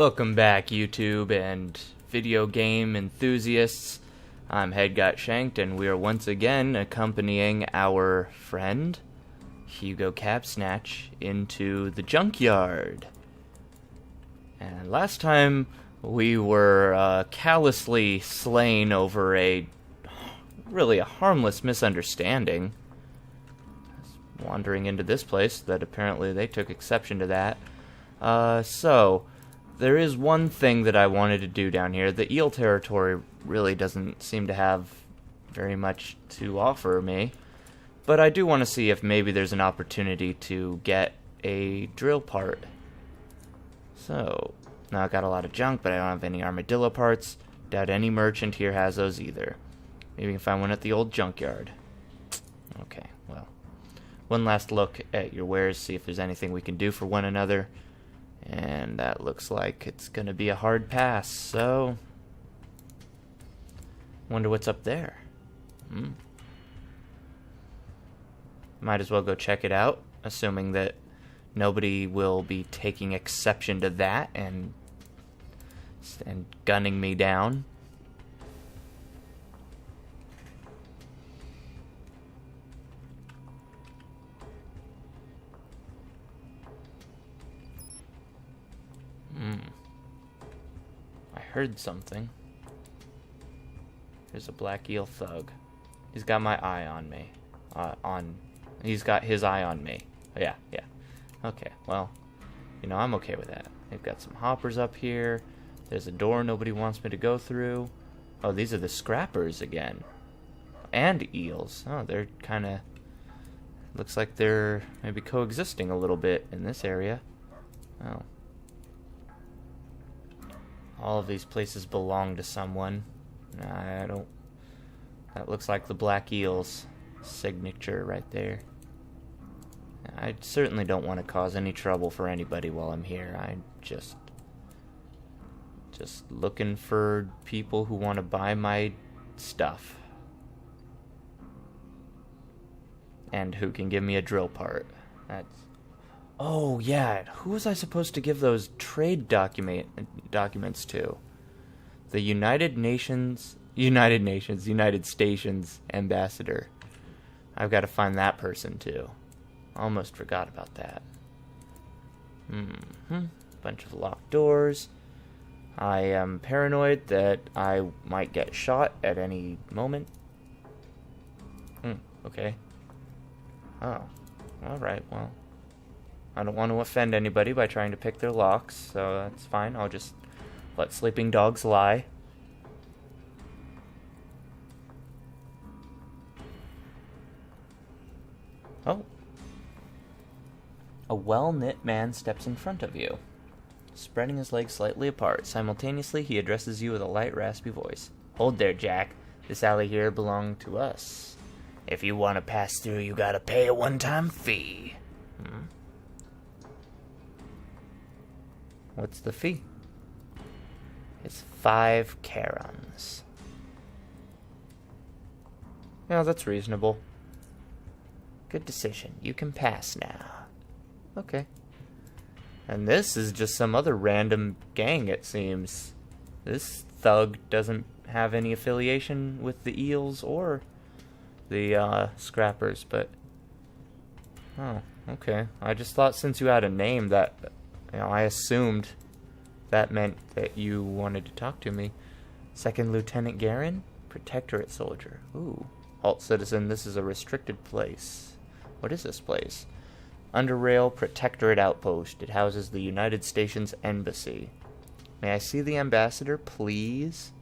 Welcome back, YouTube and video game enthusiasts. I'm Head Got Shanked, and we are once again accompanying our friend, Hugo Kabsnach, into the junkyard. And last time, we were callously slain over a harmless misunderstanding. Wandering into this place, that apparently they took exception to that. So, there is one thing that I wanted to do down here. The eel territory really doesn't seem to have very much to offer me. But I do want to see if maybe there's an opportunity to get a drill part. So, now I've got a lot of junk, but I don't have any armadillo parts. Doubt any merchant here has those either. Maybe we can find one at the old junkyard. Okay, well. One last look at your wares, see if there's anything we can do for one another. And that looks like it's going to be a hard pass, so... Wonder what's up there. Might as well go check it out, assuming that nobody will be taking exception to that and gunning me down. I heard something. There's a black eel thug. He's got my eye on me. He's got his eye on me. Yeah. Okay, well, I'm okay with that. They've got some hoppers up here. There's a door nobody wants me to go through. Oh, these are the scrappers again. And eels. Oh, they're kind of... Looks like they're maybe coexisting a little bit in this area. Oh. All of these places belong to someone. I don't... That looks like the black eel's signature right there. I certainly don't want to cause any trouble for anybody while I'm here. I'm just looking for people who want to buy my stuff. And who can give me a drill part. That's... Oh, yeah. Who was I supposed to give those trade documents to? The United Stations ambassador. I've got to find that person, too. Almost forgot about that. Bunch of locked doors. I am paranoid that I might get shot at any moment. Okay. Oh. Alright, well. I don't want to offend anybody by trying to pick their locks, so that's fine. I'll just let sleeping dogs lie. Oh. A well-knit man steps in front of you, spreading his legs slightly apart. Simultaneously, he addresses you with a light, raspy voice. Hold there, Jack. This alley here belonged to us. If you want to pass through, you gotta pay a one-time fee. What's the fee? It's 5 carons. Yeah, that's reasonable. Good decision. You can pass now. Okay. And this is just some other random gang, it seems. This thug doesn't have any affiliation with the eels or the scrappers, but... Oh, okay. I just thought since you had a name that... I assumed that meant that you wanted to talk to me. Second Lieutenant Garin? Protectorate soldier. Ooh. Halt, citizen, this is a restricted place. What is this place? Underrail Protectorate Outpost. It houses the United Stations Embassy. May I see the ambassador, please?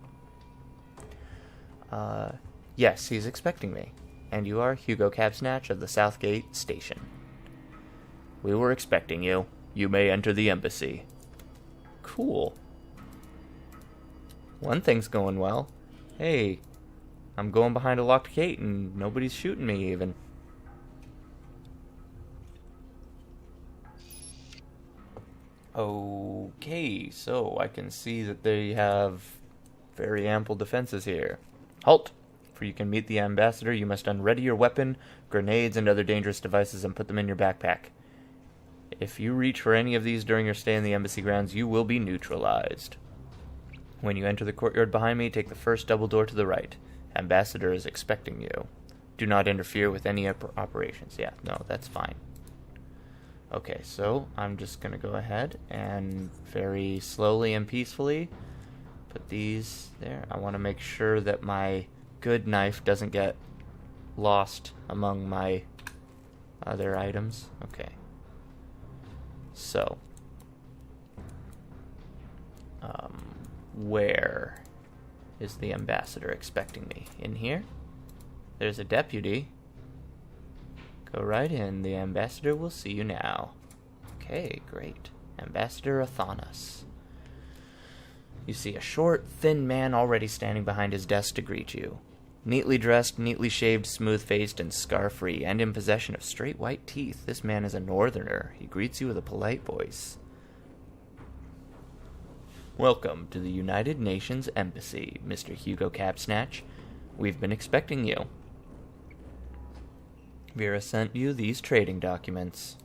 Yes, he's expecting me. And you are Hugo Kabsnach of the Southgate Station. We were expecting you. You may enter the embassy. Cool. One thing's going well. Hey, I'm going behind a locked gate and nobody's shooting me even. Okay, so I can see that they have very ample defenses here. Halt! For you can meet the ambassador, you must unready your weapon, grenades, and other dangerous devices and put them in your backpack. If you reach for any of these during your stay in the embassy grounds, you will be neutralized. When you enter the courtyard behind me, take the first double door to the right. Ambassador is expecting you. Do not interfere with any operations. Yeah, no, that's fine. Okay, so I'm just going to go ahead and very slowly and peacefully put these there. I want to make sure that my good knife doesn't get lost among my other items. Okay. So, where is the ambassador expecting me? In here? There's a deputy. Go right in. The ambassador will see you now. Okay, great. Ambassador Athanas. You see a short, thin man already standing behind his desk to greet you. Neatly dressed, neatly shaved, smooth-faced, and scar-free, and in possession of straight white teeth, this man is a northerner. He greets you with a polite voice. Welcome to the United Nations Embassy, Mr. Hugo Kabsnach. We've been expecting you. Vera sent you these trading documents.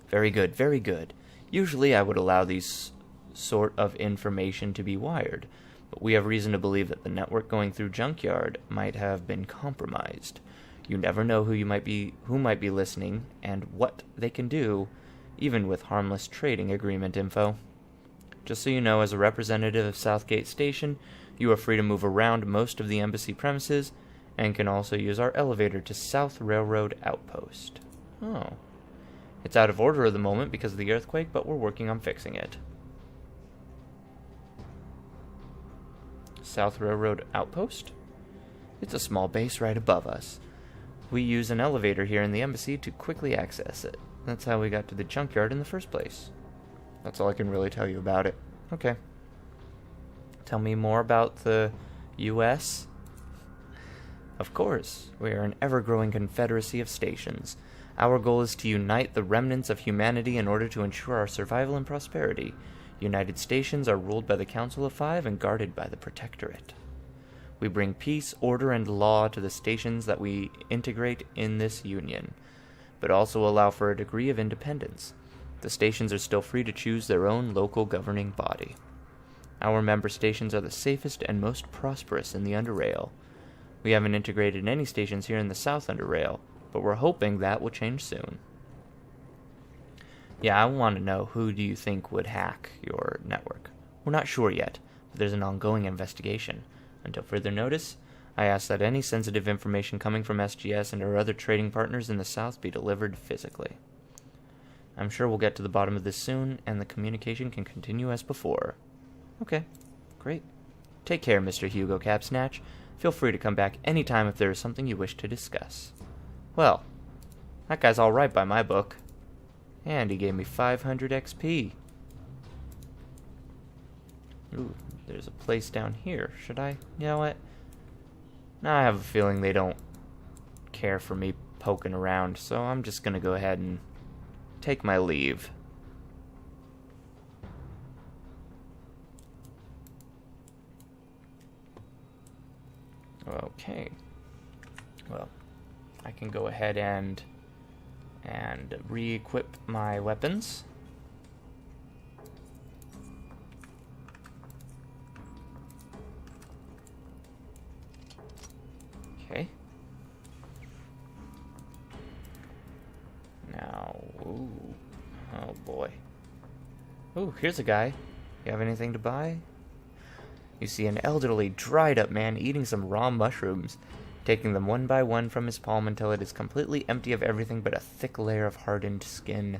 Very good, very good. Usually I would allow these sort of information to be wired, but we have reason to believe that the network going through Junkyard might have been compromised. You never know who might be listening and what they can do, even with harmless trading agreement info. Just so you know, as a representative of Southgate Station, you are free to move around most of the embassy premises and can also use our elevator to South Railroad Outpost. Oh. It's out of order at the moment because of the earthquake, but we're working on fixing it. South Railroad Outpost? It's a small base right above us. We use an elevator here in the embassy to quickly access it. That's how we got to the junkyard in the first place. That's all I can really tell you about it. Okay. Tell me more about the U.S.? Of course. We are an ever-growing confederacy of stations. Our goal is to unite the remnants of humanity in order to ensure our survival and prosperity. United Stations are ruled by the Council of Five and guarded by the Protectorate. We bring peace, order, and law to the stations that we integrate in this union, but also allow for a degree of independence. The stations are still free to choose their own local governing body. Our member stations are the safest and most prosperous in the Underrail. We haven't integrated any stations here in the South Underrail, but we're hoping that will change soon. Yeah, I want to know, who do you think would hack your network? We're not sure yet, but there's an ongoing investigation. Until further notice, I ask that any sensitive information coming from SGS and our other trading partners in the South be delivered physically. I'm sure we'll get to the bottom of this soon, and the communication can continue as before. Okay, great. Take care, Mr. Hugo Kabsnach. Feel free to come back anytime if there is something you wish to discuss. Well, that guy's all right by my book. And he gave me 500 XP. Ooh, there's a place down here. Should I? You know what? Now I have a feeling they don't care for me poking around, so I'm just gonna go ahead and take my leave. Okay. Well, I can go ahead and re-equip my weapons. Okay. Now, ooh, oh boy. Ooh, here's a guy. You have anything to buy? You see an elderly, dried-up man eating some raw mushrooms, taking them one by one from his palm until it is completely empty of everything but a thick layer of hardened skin.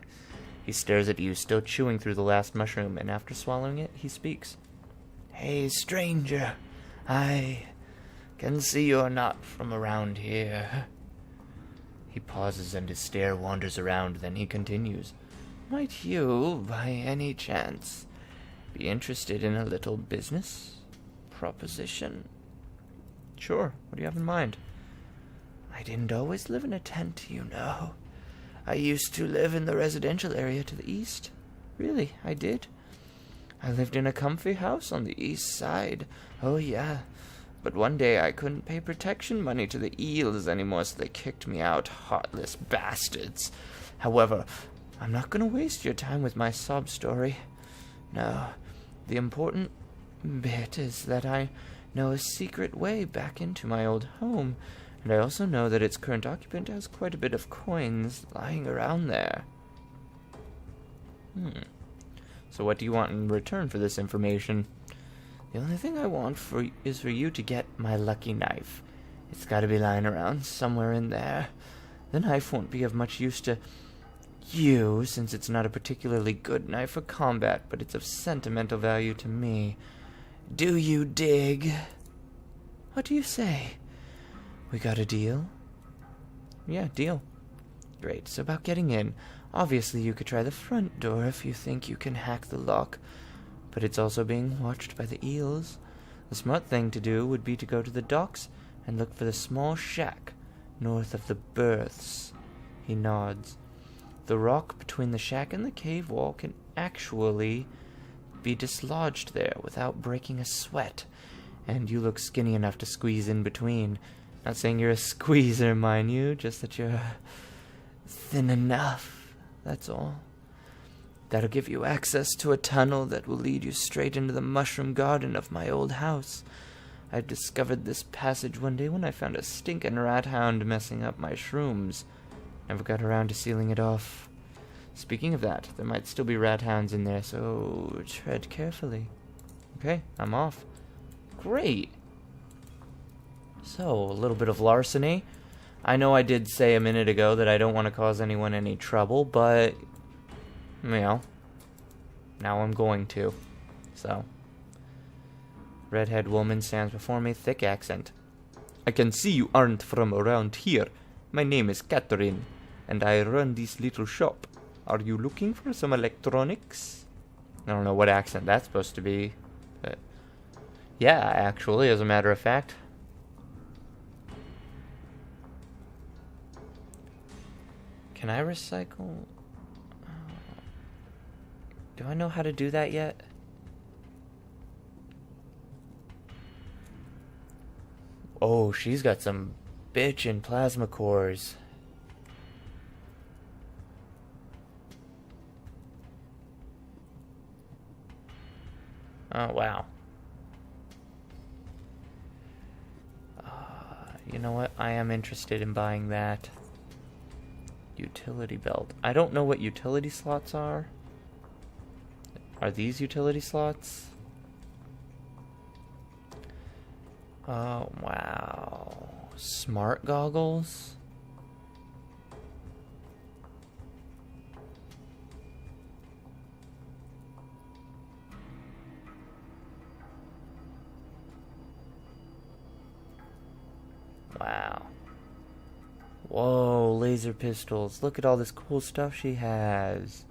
He stares at you, still chewing through the last mushroom, and after swallowing it, he speaks. "Hey, stranger, I can see you're not from around here." He pauses and his stare wanders around, then he continues. "Might you, by any chance, be interested in a little business proposition?" "Sure. What do you have in mind?" "I didn't always live in a tent, you know. I used to live in the residential area to the east." "Really? I did?" "I lived in a comfy house on the east side. Oh, yeah. But one day I couldn't pay protection money to the eels anymore, so they kicked me out, heartless bastards. However, I'm not gonna waste your time with my sob story. No, the important bit is that I know a secret way back into my old home, and I also know that its current occupant has quite a bit of coins lying around there. So what do you want in return for this information? The only thing I want is for you to get my lucky knife. It's gotta be lying around somewhere in there. The knife won't be of much use to you, since it's not a particularly good knife for combat, but it's of sentimental value to me. Do you dig? What do you say? We got a deal? Yeah, deal. Great, so about getting in. Obviously, you could try the front door if you think you can hack the lock, but it's also being watched by the eels. The smart thing to do would be to go to the docks and look for the small shack north of the berths. He nods. The rock between the shack and the cave wall can actually be dislodged there without breaking a sweat, and you look skinny enough to squeeze in between. Not saying you're a squeezer, mind you, just that you're thin enough, that's all. That'll give you access to a tunnel that will lead you straight into the mushroom garden of my old house. I discovered this passage one day when I found a stinkin' rat hound messing up my shrooms. Never got around to sealing it off. Speaking of that, there might still be rat hounds in there, so tread carefully. Okay, I'm off. Great. So, a little bit of larceny. I know I did say a minute ago that I don't want to cause anyone any trouble, but, you know, now I'm going to. So, redhead woman stands before me, thick accent. I can see you aren't from around here. My name is Catherine, and I run this little shop. Are you looking for some electronics? I don't know what accent that's supposed to be, but yeah, actually, as a matter of fact. Can I recycle? Do I know how to do that yet? Oh, she's got some bitchin' plasma cores. Oh, wow. You know what? I am interested in buying that. Utility belt. I don't know what utility slots are. Are these utility slots? Oh, wow. Smart goggles? Wow. Whoa, laser pistols. Look at all this cool stuff she has.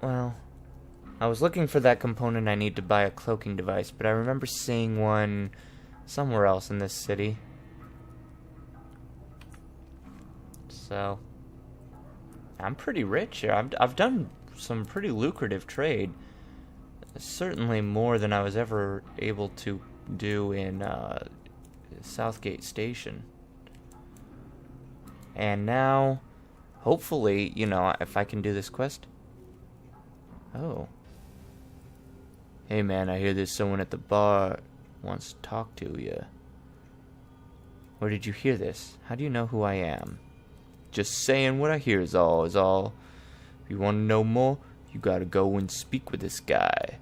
Well, I was looking for that component I need to buy a cloaking device, but I remember seeing one somewhere else in this city. So, I'm pretty rich here. I've done some pretty lucrative trade. Certainly more than I was ever able to do in Southgate Station. And now, hopefully, you know, if I can do this quest. Oh. Hey man, I hear there's someone at the bar wants to talk to you. Where did you hear this? How do you know who I am? Just saying what I hear is all. If you want to know more, you gotta go and speak with this guy.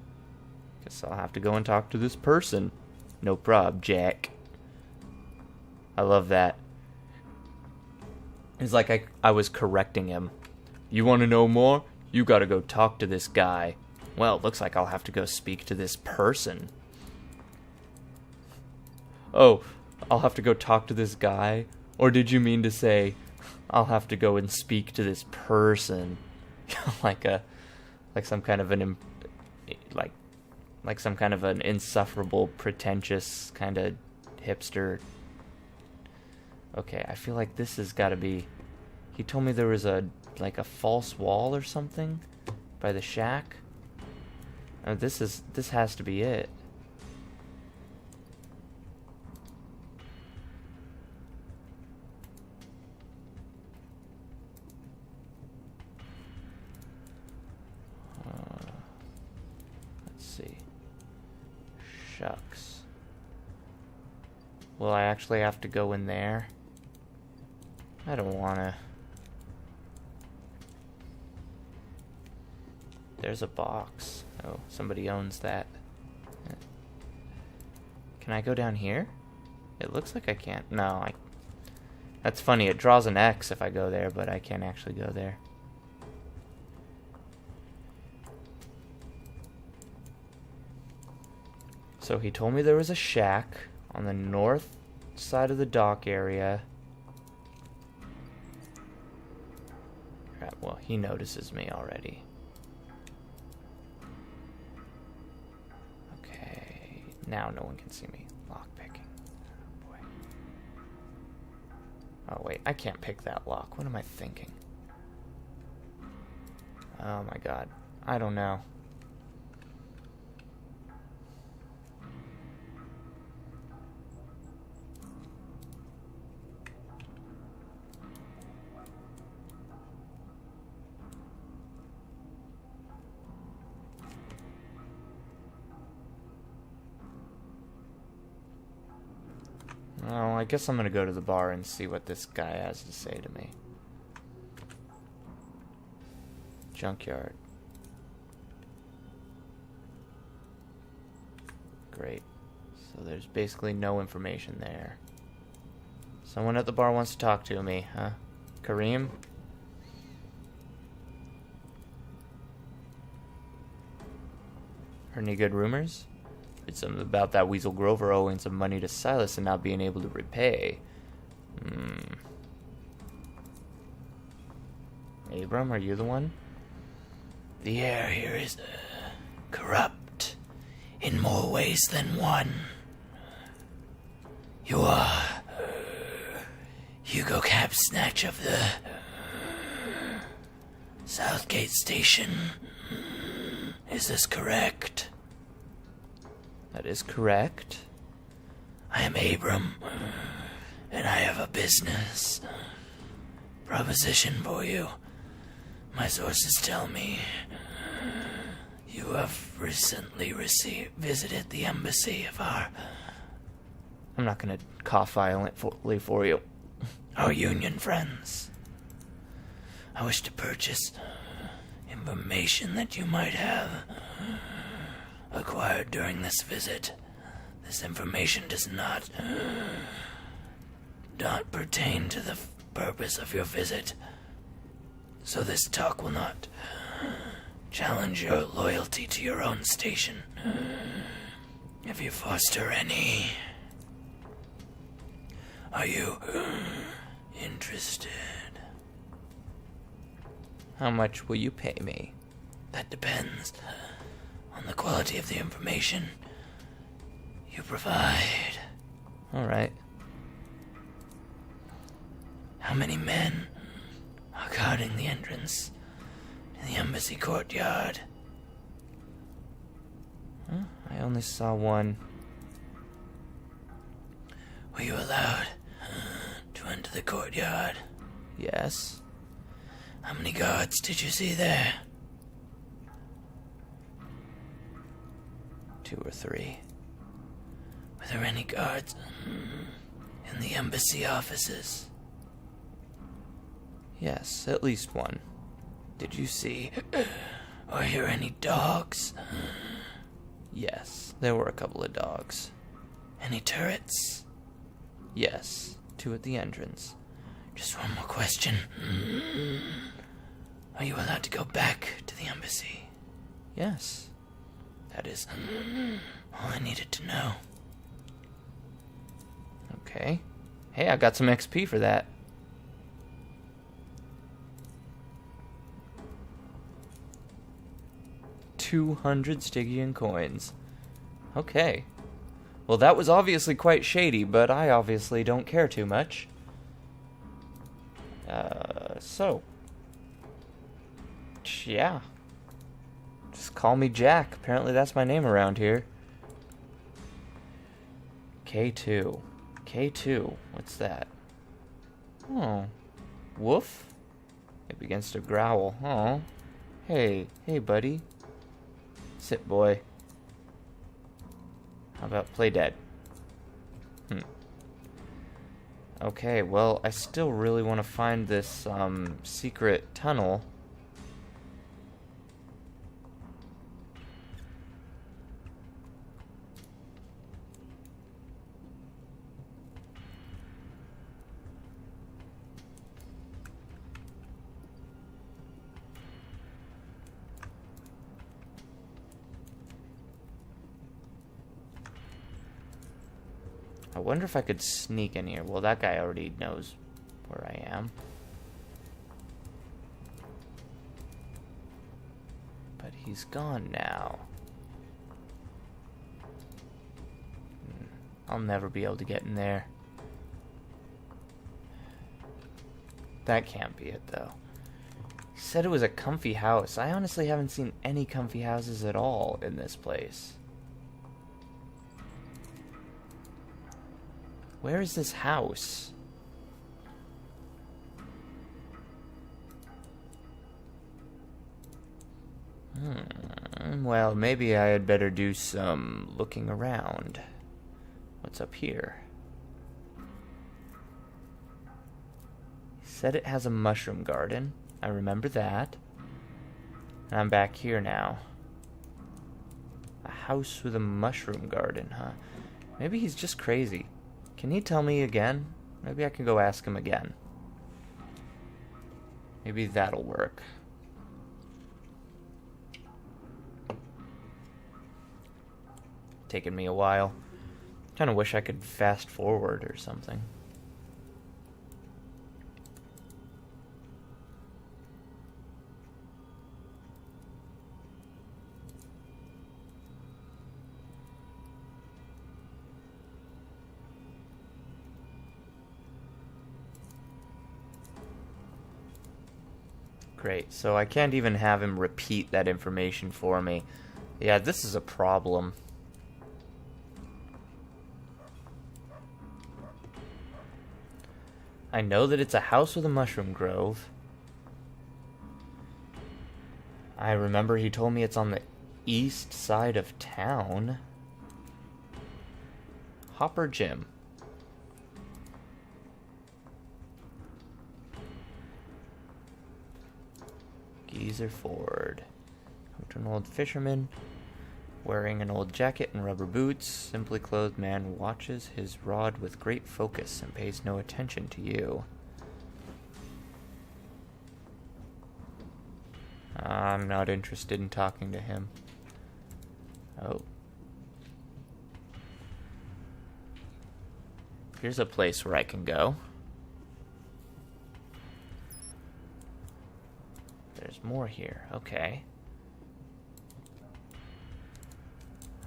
Guess I'll have to go and talk to this person. No prob, Jack. I love that. It's like I was correcting him. You want to know more? You gotta go talk to this guy. Well, looks like I'll have to go speak to this person. Oh, I'll have to go talk to this guy? Or did you mean to say, I'll have to go and speak to this person? like some kind of an insufferable, pretentious kind of hipster. Okay, I feel like this has got to be. He told me there was a false wall or something by the shack. This has to be it. Shucks. Will I actually have to go in there? I don't wanna. There's a box. Oh, somebody owns that. Can I go down here? It looks like I can't. No, that's funny. It draws an X if I go there, but I can't actually go there. So he told me there was a shack on the north side of the dock area. Crap, well, he notices me already. Okay, now no one can see me. Lockpicking. Oh, boy. Oh, wait, I can't pick that lock. What am I thinking? Oh, my God. I don't know. Oh, I guess I'm gonna go to the bar and see what this guy has to say to me. Junkyard. Great. So there's basically no information there. Someone at the bar wants to talk to me, huh? Kareem? Heard any good rumors? It's something about that Weasel Grover owing some money to Silas and not being able to repay. Abram, are you the one? The air here is corrupt in more ways than one. You are Hugo Kabsnach of the Southgate Station. Is this correct? That is correct. I am Abram, and I have a business proposition for you. My sources tell me you have recently visited the embassy of our I'm not gonna cough violently for you. Union friends. I wish to purchase information that you might have acquired during this visit. This information does not pertain to the purpose of your visit, so this talk will not challenge your loyalty to your own station. If you foster any, are you interested? How much will you pay me? That depends on the quality of the information you provide. Alright. How many men are guarding the entrance to the embassy courtyard? Huh? I only saw one. Were you allowed to enter the courtyard? Yes. How many guards did you see there? 2 or 3. Were there any guards in the embassy offices? Yes, at least one. Did you see or hear any dogs? Yes, there were a couple of dogs. Any turrets? Yes, 2 at the entrance. Just one more question. Are you allowed to go back to the embassy? Yes. That is all I needed to know. Okay. Hey, I got some XP for that. $200 Stygian coins. Okay. Well, that was obviously quite shady, but I obviously don't care too much. Yeah. Just call me Jack. Apparently that's my name around here. K2. K2. What's that? Oh. Woof? It begins to growl. Oh. Hey, buddy. Sit, boy. How about play dead? Okay, well, I still really want to find this secret tunnel. I wonder if I could sneak in here. Well, that guy already knows where I am. But he's gone now. I'll never be able to get in there. That can't be it, though. He said it was a comfy house. I honestly haven't seen any comfy houses at all in this place. Where is this house? Well, maybe I had better do some looking around. What's up here? He said it has a mushroom garden. I remember that. And I'm back here now. A house with a mushroom garden, huh? Maybe he's just crazy. Can he tell me again? Maybe I can go ask him again. Maybe that'll work. Taking me a while. Kinda wish I could fast forward or something. Great, so I can't even have him repeat that information for me. Yeah, this is a problem. I know that it's a house with a mushroom grove. I remember he told me it's on the east side of town. Hopper Gym. Geezer Ford. An old fisherman wearing an old jacket and rubber boots. Simply clothed man watches his rod with great focus and pays no attention to you. I'm not interested in talking to him. Oh. Here's a place where I can go. There's more here. Okay.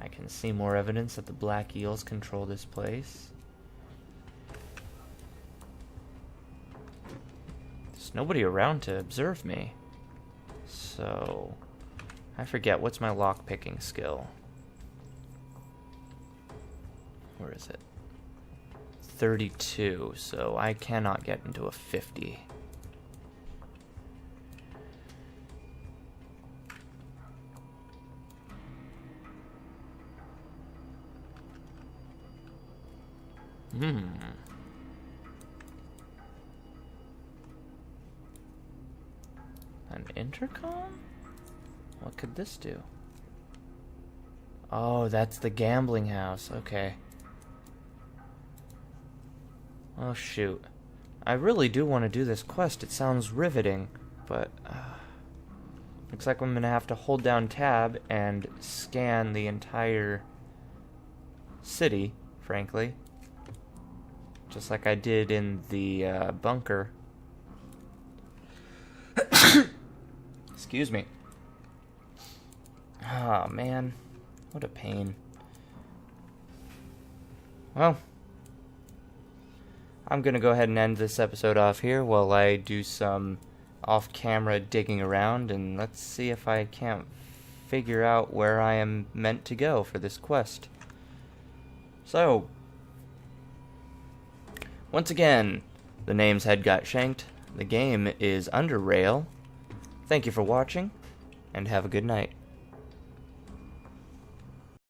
I can see more evidence that the black eels control this place. There's nobody around to observe me. So, I forget, what's my lock-picking skill? Where is it? 32, so I cannot get into a 50. An intercom? What could this do? Oh, that's the gambling house. Okay. Oh, shoot. I really do want to do this quest. It sounds riveting, but looks like I'm going to have to hold down tab and scan the entire city, frankly. Just like I did in the bunker. Excuse me. Oh, man. What a pain. Well, I'm going to go ahead and end this episode off here while I do some off-camera digging around, and let's see if I can't figure out where I am meant to go for this quest. So, once again, the name's Head Got Shanked. The game is Underrail. Thank you for watching, and have a good night.